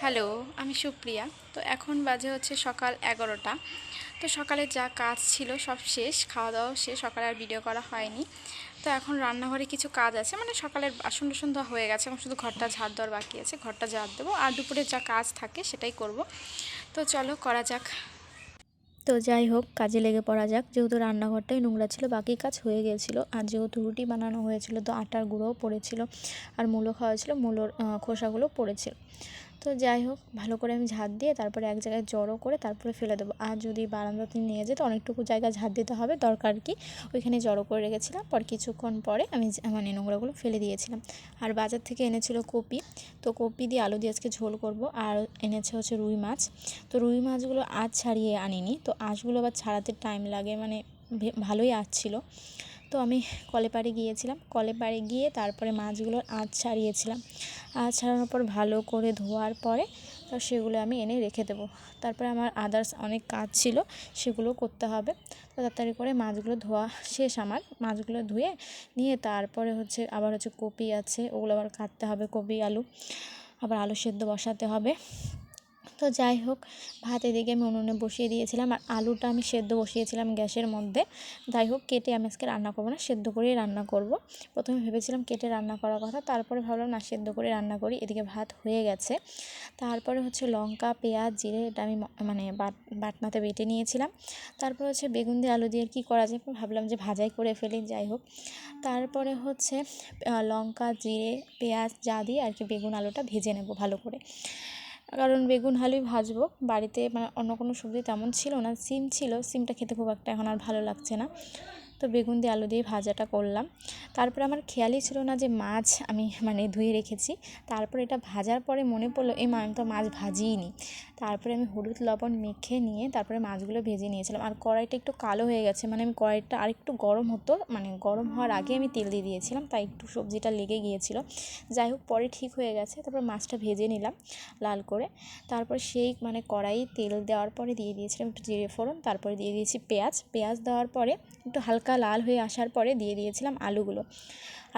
Hello, আমি সুপ্রিয়া। তো এখন বাজে হচ্ছে সকাল 11টা। তো সকালে যা কাজ ছিল সব শেষ, খাওয়া দাওয়া শেষ, সকালে আর ভিডিও করা হয়নি। তো এখন রান্নাঘরে কিছু কাজ আছে, মানে সকালের বাসন টাসন ধোয়া হয়ে গেছে, এখন শুধু ঘরটা ঝাড় দেওয়ার বাকি আছে, ঘরটা ঝাড় দেবো আর দুপুরে যা কাজ থাকে সেটাই করব। তো চলো করা যাক। তো যাই হোক, কাজে লেগে পড়া যাক। যেহেতু রান্নাঘরটাই নোংরা ছিল, বাকি কাজ হয়ে গিয়েছিলো। আর যেহেতু রুটি বানানো হয়েছিল, তো আটার গুঁড়োও পড়েছিল আর মূলো খাওয়া ছিল, মূলোর খোসাগুলো পড়েছিল। তো যাই হোক, ভালো করে আমি ঝাড় দিয়ে তারপরে এক জায়গায় জড়ো করে তারপরে ফেলে দেবো। আর যদি বারান্দাতে নিয়ে যেত অনেকটুকু জায়গা ঝাড় দিতে হবে, দরকার কি, ওইখানে জড়ো করে রেখেছিলাম। পর কিছুক্ষণ পরে আমি মানে নোংরাগুলো ফেলে দিয়েছিলাম। আর বাজার থেকে এনেছিল কপি, তো কপি দিয়ে আলু দিয়ে আজকে ঝোল করব। আর এনেছে হচ্ছে রুই মাছ। তো রুই মাছগুলো আঁশ ছাড়িয়ে আনিনি, তো আঁশগুলো আবার ছাড়াতে টাইম লাগে, মানে ভালোই আঁশ ছিল। তো আমি কলে পাড়ে গিয়েছিলাম, কলে পাড়ে গিয়ে তারপরে মাছগুলোর আঁশ ছাড়িয়েছিলাম। আঁশ ছাড়ানোর পর ভালো করে ধোয়ার পরে তো সেগুলো আমি এনে রেখে দেবো। তারপরে আমার আদার্স অনেক কাজ ছিল, সেগুলো করতে হবে। তো তাড়াতাড়ি করে মাছগুলো ধোয়া শেষ, আমার মাছগুলো ধুয়ে নিয়ে তারপরে হচ্ছে আবার হচ্ছে কপি আছে, ওগুলো আবার কাটতে হবে, কপি আলু, আবার আলু সেদ্ধ বসাতে হবে। তো যাই হোক, ভাত এদিকে আমি উনুনে বসিয়ে দিয়েছিলাম আর আলুটা আমি সেদ্ধ বসিয়েছিলাম গ্যাসের মধ্যে। যাই হোক, কেটে আমি আজকে রান্না করবো না, সেদ্ধ করেই রান্না করব। প্রথমে ভেবেছিলাম কেটে রান্না করার কথা, তারপরে ভাবলাম না, সেদ্ধ করে রান্না করি। এদিকে ভাত হয়ে গেছে। তারপরে হচ্ছে লঙ্কা, পেঁয়াজ, জিরে, এটা আমি মানে বাটনাতে বেটে নিয়েছিলাম। তারপরে হচ্ছে বেগুন দিয়ে আলু দিয়ে কী করা যায়, ভাবলাম যে ভাজাই করে ফেলি। যাই হোক, তারপরে হচ্ছে লঙ্কা, জিরে, পেঁয়াজ যা দিয়ে আর কি বেগুন আলুটা ভেজে নেব ভালো করে, কারণ বেগুন আলুই ভাজবো। বাড়িতে মানে অন্য কোনো সবজি তেমন ছিল না, সিম ছিল, সিমটা খেতে খুব একটা এখন আর ভালো লাগছে না। তো বেগুন দিয়ে আলু দিয়ে ভাজাটা করলাম। তারপরে আমার খেয়ালই ছিল না যে মাছ আমি মানে ধুয়ে রেখেছি। তারপর এটা ভাজার পরে মনে পড়লো, মা আমি তো মাছ ভাজিই নি। তারপরে আমি হলুদ লবণ মেখে নিয়ে তারপরে মাছগুলো ভেজে নিয়েছিলাম। আর কড়াইটা একটু কালো হয়ে গেছে, মানে আমি কড়াইটা আরেকটু গরম হতো, মানে গরম হওয়ার আগে আমি তেল দিয়ে দিয়েছিলাম, তাই একটু সবজিটা লেগে গিয়েছিলো। যাই হোক, পরে ঠিক হয়ে গেছে। তারপর মাছটা ভেজে নিলাম লাল করে। তারপর সেই মানে কড়াই তেল দেওয়ার পরে দিয়ে দিয়েছিলাম একটু জিরে ফোড়ন, তারপরে দিয়ে দিয়েছি পেঁয়াজ। পেঁয়াজ দেওয়ার পরে একটু হালকা লাল হয়ে আসার পরে দিয়ে দিয়েছিলাম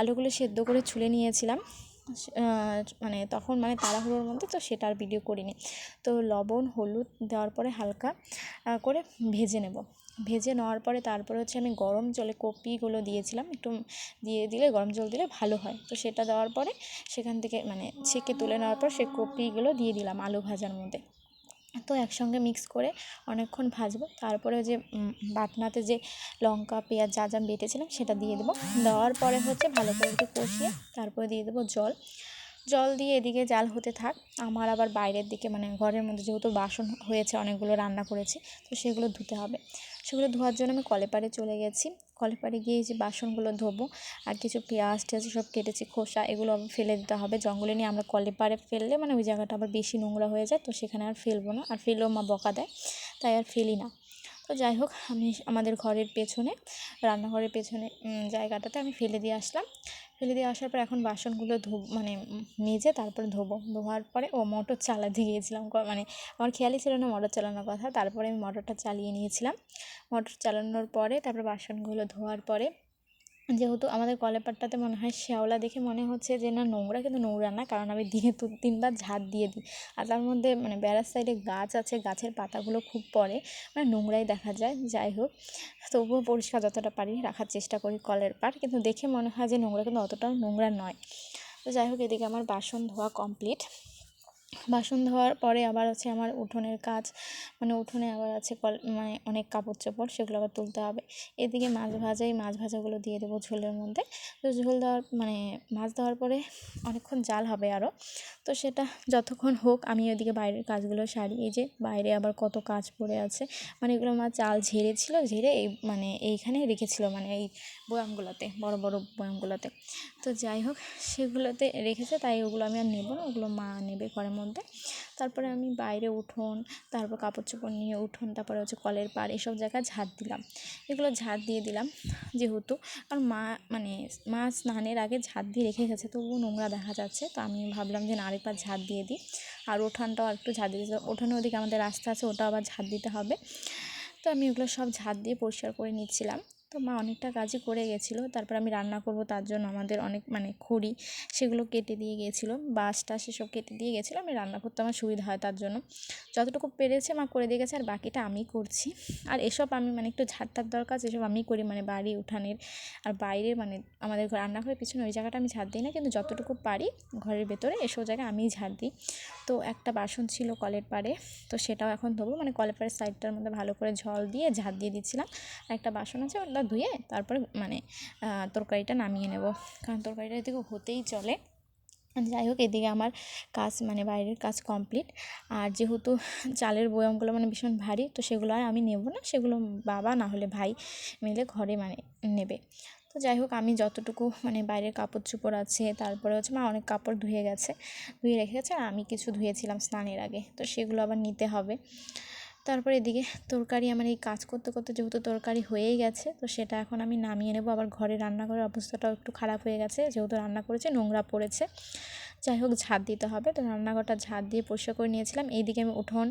আলুগুলো সেদ্ধ করে ছুলে নিয়েছিলাম। মানে তখন মানে তাড়াহুড়োর মধ্যে, তো সেটা আর ভিডিও করিনি। তো লবণ হলুদ দেওয়ার পরে হালকা করে ভেজে নেব। ভেজে নেওয়ার পরে তারপরে হচ্ছে আমি গরম জলে কপিগুলো দিয়েছিলাম, একটু দিয়ে দিলে গরম জল দিলে ভালো হয়। তো সেটা দেওয়ার পরে সেখান থেকে মানে ছেঁকে তুলে নেওয়ার পর সেই কপিগুলো দিয়ে দিলাম আলু ভাজার মধ্যে। তো একসঙ্গে মিক্স করে অনেকক্ষণ ভাজবো। তারপরে যে বাটনাতে যে লঙ্কা, পেঁয়াজ যা যা বেটেছিলাম সেটা দিয়ে দেবো। দেওয়ার পরে হচ্ছে ভালো করে একটু কষিয়ে তারপরে দিয়ে দেবো জল। জল দিয়ে এদিকে জাল হতে থাক। আমার আবার বাইরের দিকে মানে ঘরের মধ্যে যেহেতু বাসন হয়েছে, অনেকগুলো রান্না করেছি, তো সেগুলো ধুতে হবে। সেগুলো ধোয়ার জন্য আমি কলে পাড়ে চলে গেছি। কলে পাড়ে গিয়ে যে বাসনগুলো ধোবো, আর কিছু পেঁয়াজ টেয়াজ সব কেটেছি, খোসা এগুলো আবার ফেলে দিতে হবে। জঙ্গলে নিয়ে আমরা কলে পাড়ে ফেললে মানে ওই জায়গাটা আবার বেশি নোংরা হয়ে যায়, তো সেখানে আর ফেলবো না, আর ফেললেও মা বকা দেয়, তাই আর ফেলি না। তো যাই হোক, আমি আমাদের ঘরের পেছনে, রান্নাঘরের পেছনে জায়গাটাতে আমি ফেলে দিয়ে আসলাম। ফেলে দিয়ে আসার পর এখন বাসনগুলো মানে মেজে তারপরে ধোবো। ধোয়ার পরে মোটর চালাতে গিয়েছিলাম, মানে আমার খেয়ালই ছিল না মোটর চালানোর কথা। তারপরে আমি মোটরটা চালিয়ে নিয়েছিলাম। মোটর চালানোর পরে তারপরে বাসনগুলো ধোয়ার পরে, যেহেতু আমাদের কলের পাড়টাতে মনে হয় শ্যাওলা দেখে মনে হচ্ছে যে না নোংরা, কিন্তু নোংরা না, কারণ আমি দিনে 2-3 বার ঝাড় দিয়ে দিই। আর তার মধ্যে মানে বেড়ার সাইডে গাছ আছে, গাছের পাতাগুলো খুব পড়ে, মানে নোংরাই দেখা যায়। যাই হোক, তবুও পরিষ্কার যতটা পারি রাখার চেষ্টা করি কলের পাড়, কিন্তু দেখে মনে হয় যে নোংরা, কিন্তু অতটাও নোংরা নয়। তো যাই হোক, এদিকে আমার বাসন ধোয়া কমপ্লিট। বাসন ধোয়ার পরে আবার হচ্ছে আমার উঠোনের কাজ, মানে উঠোনে আবার আছে মানে অনেক কাপড় চোপড়, সেগুলো আবার তুলতে হবে। এদিকে মাছ ভাজাগুলো দিয়ে দেবো ঝোলের মধ্যে। তো ঝোল দেওয়ার মানে মাছ দেওয়ার পরে অনেকক্ষণ জাল হবে আরও, তো সেটা যতক্ষণ হোক আমি ওইদিকে বাইরের কাজগুলো সারি। এই যে বাইরে আবার কত কাজ পড়ে আছে, মানে এগুলো আমার চাল ঝেড়েছিল, ঝেড়ে এই মানে এইখানে রেখেছিল, মানে এই বয়ামগুলোতে, বড় বড় বয়ামগুলোতে। তো যাই হোক, সেগুলোতে রেখেছে, তাই ওগুলো আমি আর নেবো না, ওগুলো মা নেবে ঘরের মধ্যে। তারপরে আমি বাইরে উঠোন, তারপর কাপড় চোপড় নিয়ে উঠোন, তারপরে হচ্ছে কলের পাড়, এসব জায়গায় ঝাড় দিলাম। এগুলো ঝাড় দিয়ে দিলাম, যেহেতু কারণ মা স্নানের আগে ঝাড় দিয়ে রেখে গেছে, তবুও নোংরা দেখা যাচ্ছে, তো আমি ভাবলাম যে না, আরেকবার ঝাড় দিয়ে দিই। আর উঠানটাও একটু ঝাড় দিয়ে দিতে, উঠানের ওদিকে আমাদের রাস্তা আছে, ওটা আবার ঝাড় দিতে হবে। তো আমি ওগুলো সব ঝাড় দিয়ে পরিষ্কার করে নিচ্ছিলাম। তো মা অনেকটা কাজই করে গেছিলো। তারপর আমি রান্না করব তার জন্য আমাদের অনেক খড়ি সেগুলো কেটে দিয়ে গিয়েছিলো, বাঁশটা সেসব কেটে দিয়ে গেছিলো। আমি রান্না করতে আমার সুবিধা হয় তার জন্য যতটুকু পেরেছে মা করে দিয়ে গেছে, আর বাকিটা আমি করছি। আর এসব আমি একটু ঝাড়টার দরকার, এসব আমি করি, বাড়ি উঠানের আর বাইরের আমাদের রান্নাঘরের পিছনে ওই জায়গাটা আমি ঝাড় দিই না, কিন্তু যতটুকু পারি ঘরের ভেতরে এসব জায়গায় আমিই ঝাড় দিই। তো একটা বাসন ছিল কলের পাড়ে, তো সেটাও এখন ধোবো, কলের পাড়ের সাইডটার মধ্যে ভালো করে জল দিয়ে ঝাড় দিয়ে দিচ্ছিলাম। আর একটা বাসন আছে ওটা ধুয়ে তারপরে তরকারিটা নামিয়ে নেব, কারণ তরকারিটা এদিকে হতেই চলে। যাই হোক, এদিকে আমার কাজ বাইরের কাজ কমপ্লিট। আর যেহেতু চালের বয়ামগুলো ভীষণ ভারী, তো সেগুলো আর আমি নেব না, সেগুলো বাবা না হলে ভাই মিলে ঘরে নেবে। তো যাই হোক, আমি যতটুকু বাইরের কাপড় চোপড় আছে, তারপরে হচ্ছে মা অনেক কাপড় ধুয়ে রেখে গেছে, আর আমি কিছু ধুয়েছিলাম স্নানের আগে, তো সেগুলো আবার নিতে হবে। তারপরে এদিকে তরকারি আমার এই কাজ করতে করতে যেহেতু তরকারি হয়েই গেছে, তো সেটা এখন আমি নামিয়ে নেব। আবার ঘরে রান্নাঘরের অবস্থাটাও একটু খারাপ হয়ে গেছে, যেহেতু রান্না করেছে নোংরা পড়েছে। যাই হোক, ঝাড় দিতে হবে, তো রান্নাঘরটা ঝাড় দিয়ে পরিষ্কার করে নিয়েছিলাম। এইদিকে আমি উঠোন,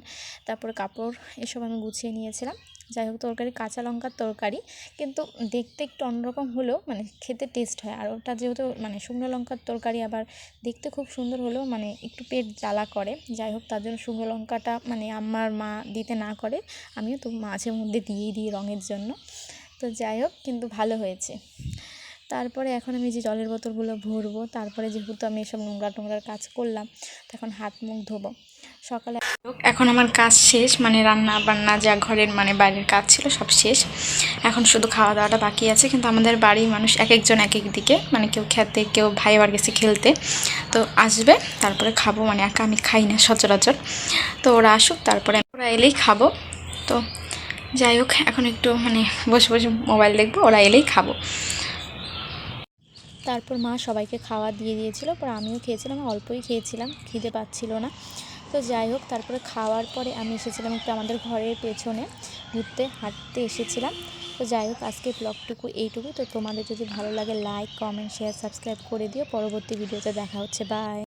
তারপরে কাপড় এসব আমি গুছিয়ে নিয়েছিলাম। যাই হোক, তরকারি কাঁচা লঙ্কার তরকারি, কিন্তু দেখতে একটু অন্যরকম হলেও খেতে টেস্ট হয়। আর ওটা যেহেতু শুকনো লঙ্কার তরকারি, আবার দেখতে খুব সুন্দর হলেও একটু পেট জ্বালা করে। যাই হোক, তার জন্য শুকনো লঙ্কাটা আমার মা দিতে না করে, আমিও তো মাঝে মধ্যে দিয়েই দিই রঙের জন্য। তো যাই হোক, কিন্তু ভালো হয়েছে। তারপরে এখন আমি যে জলের বোতলগুলো ভরবো, তারপরে যেহেতু আমি এসব নোংরার কাজ করলাম, তখন হাত মুখ ধোবো। সকালে এখন আমার কাজ শেষ, রান্না বান্না যা ঘরের বাইরের কাজ ছিল সব শেষ। এখন শুধু খাওয়া দাওয়াটা বাকি আছে, কিন্তু আমাদের বাড়ির মানুষ এক একজন এক এক দিকে, কেউ খেতে, কেউ ভাই আবার গেছে খেলতে। তো আসবে, তারপরে খাবো, একা আমি খাই না সচরাচর। তো ওরা আসুক, তারপরে ওরা এলেই খাবো। তো যাই হোক, এখন একটু বসে বসে মোবাইল দেখবো, ওরা এলেই খাবো। তারপর মা সবাইকে খাওয়া দিয়ে দিয়েছিল, পর আমিও খেয়েছিলাম, অল্পই খেয়েছিলাম, খিদে পাচ্ছিল না। তো যাই হোক, তারপরে খাওয়ার পরে আমি এসেছিলাম একটু আমাদের ঘরের পেছনে ঘুরতে, হাঁটতে এসেছিলাম। তো যাই হোক, আজকে ব্লগটুকু এইটুকুই। তো তোমাদের যদি ভালো লাগে লাইক, কমেন্ট, শেয়ার, সাবস্ক্রাইব করে দিও। পরবর্তী ভিডিওতে দেখা হচ্ছে, বাই।